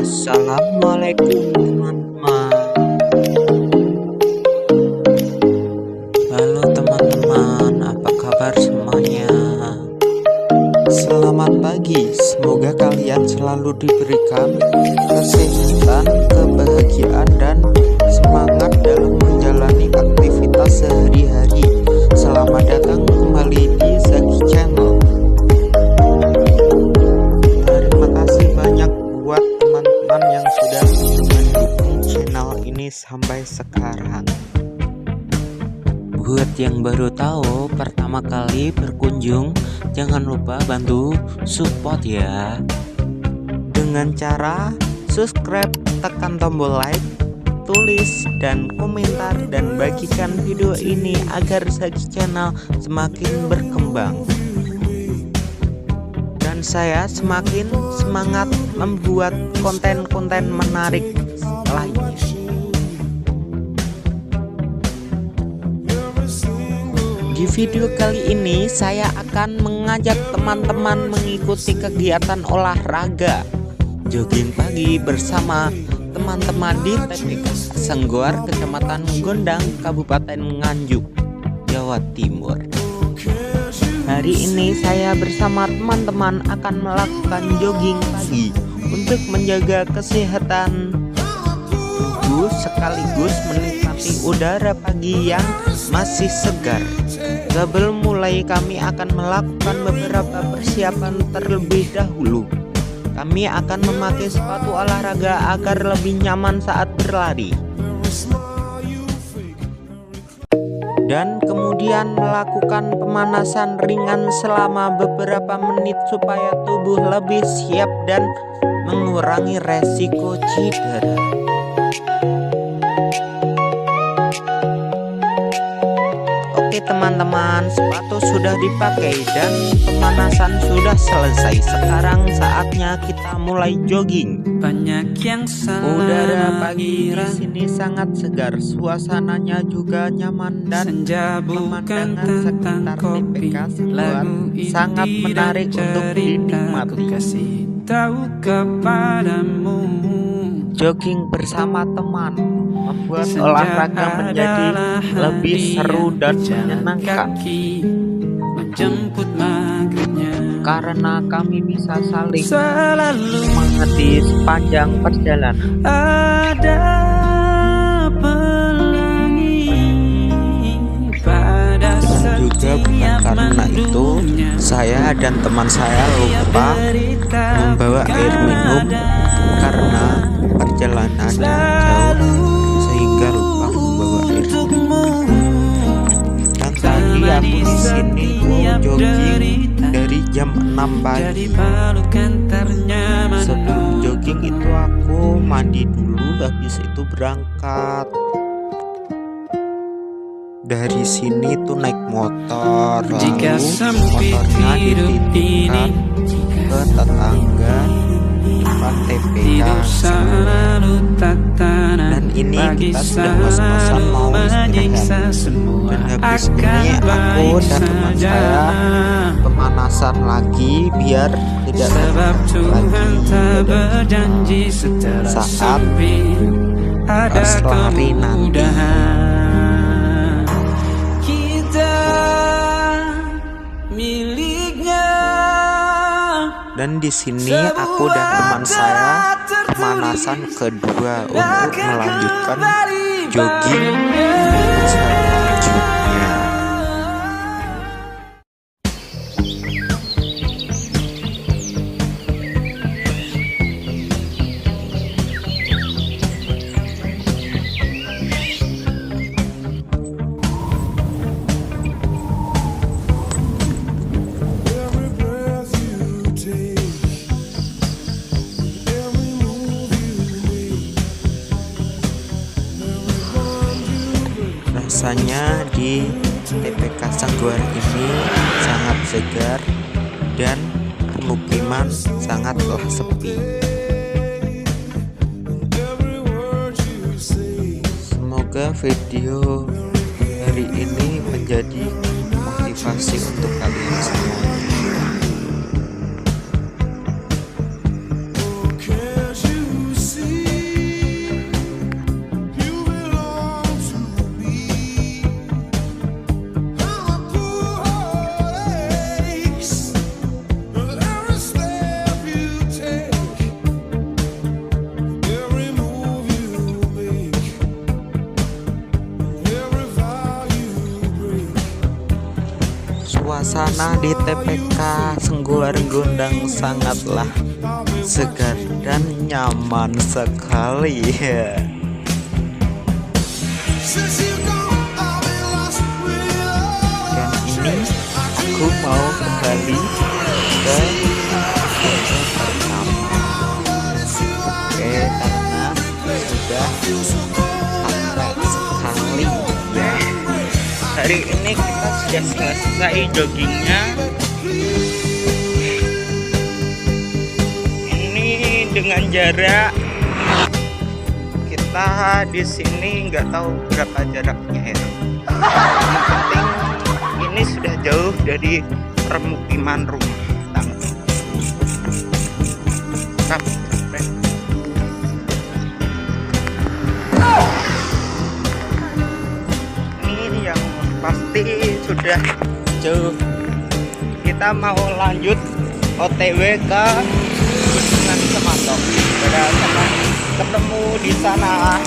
Assalamualaikum teman-teman. Halo teman-teman, apa kabar semuanya? Selamat pagi, semoga kalian selalu diberikan kesehatan, kebahagiaan, dan semangat dalam menjalani aktivitas sehari-hari. Selamat datang kembali di Zaki Channel. Terima kasih banyak buat teman-teman yang sudah mendukung channel ini sampai sekarang. Buat yang baru tahu, pertama kali berkunjung, jangan lupa bantu support ya, dengan cara subscribe, tekan tombol like, tulis dan komentar, dan bagikan video ini agar Zaki Channel semakin berkembang dan saya semakin semangat membuat konten-konten menarik lainnya. Di video kali ini saya akan mengajak teman-teman mengikuti kegiatan olahraga jogging pagi bersama teman-teman di TPK Senggoar, Kecamatan Gondang, Kabupaten Nganjuk, Jawa Timur. Hari ini saya bersama teman-teman akan melakukan jogging pagi untuk menjaga kesehatan tubuh sekaligus menikmati udara pagi yang masih segar. Sebelum mulai, kami akan melakukan beberapa persiapan terlebih dahulu. Kami akan memakai sepatu olahraga agar lebih nyaman saat berlari, dan kemudian melakukan pemanasan ringan selama beberapa menit supaya tubuh lebih siap dan mengurangi resiko cedera. Oke teman-teman, sepatu sudah dipakai dan pemanasan sudah selesai. Sekarang saatnya kita mulai jogging. Banyak yang Udara pagi di sini sangat segar, suasananya juga nyaman, dan pemandangan sekitar TPK Senggoar sangat menarik untuk dinikmati. Jogging bersama teman membuat olahraga menjadi lebih seru dan menyenangkan, karena kami bisa saling mengerti sepanjang perjalanan. Ada pelangi pada Juga bukan karena itu saya dan teman saya lupa membawa air minum karena perjalanan jauh, sehingga lupa membawa air minum. Dan tadi aku di sini jogging dari jam 6 pagi. Sebelum jogging itu aku mandi dulu, habis itu berangkat. Dari sini tuh naik motor, lalu motornya dititipkan ke tetangga depan TPK Senggoar. Dan ini kita sudah ngos-ngosan mau istirahat. Dan habis ini aku dan teman saya pemanasan lagi biar tidak lagi saat pas lari nanti. Dan di sini aku dan teman saya pemanasan kedua untuk melanjutkan jogging selanjutnya. Rasanya di TPK Senggoar ini sangat segar dan pemukiman sangatlah sepi. Semoga video hari ini menjadi motivasi untuk kalian semua. suasana di TPK Sengguar Gondang sangatlah segar dan nyaman sekali. Dan ini aku mau kembali ke foto pertama. Oke, karena sudah capek sekali ya. Hari ini kita sudah selesai joggingnya. Ini dengan jarak kita di sini nggak tahu berapa jaraknya ya. Yang penting ini sudah jauh dari permukiman rumah tangga. Ini yang pasti sudah jauh. Kita mau lanjut OTW ke Bendungan Semantok. Pada ketemu di sana.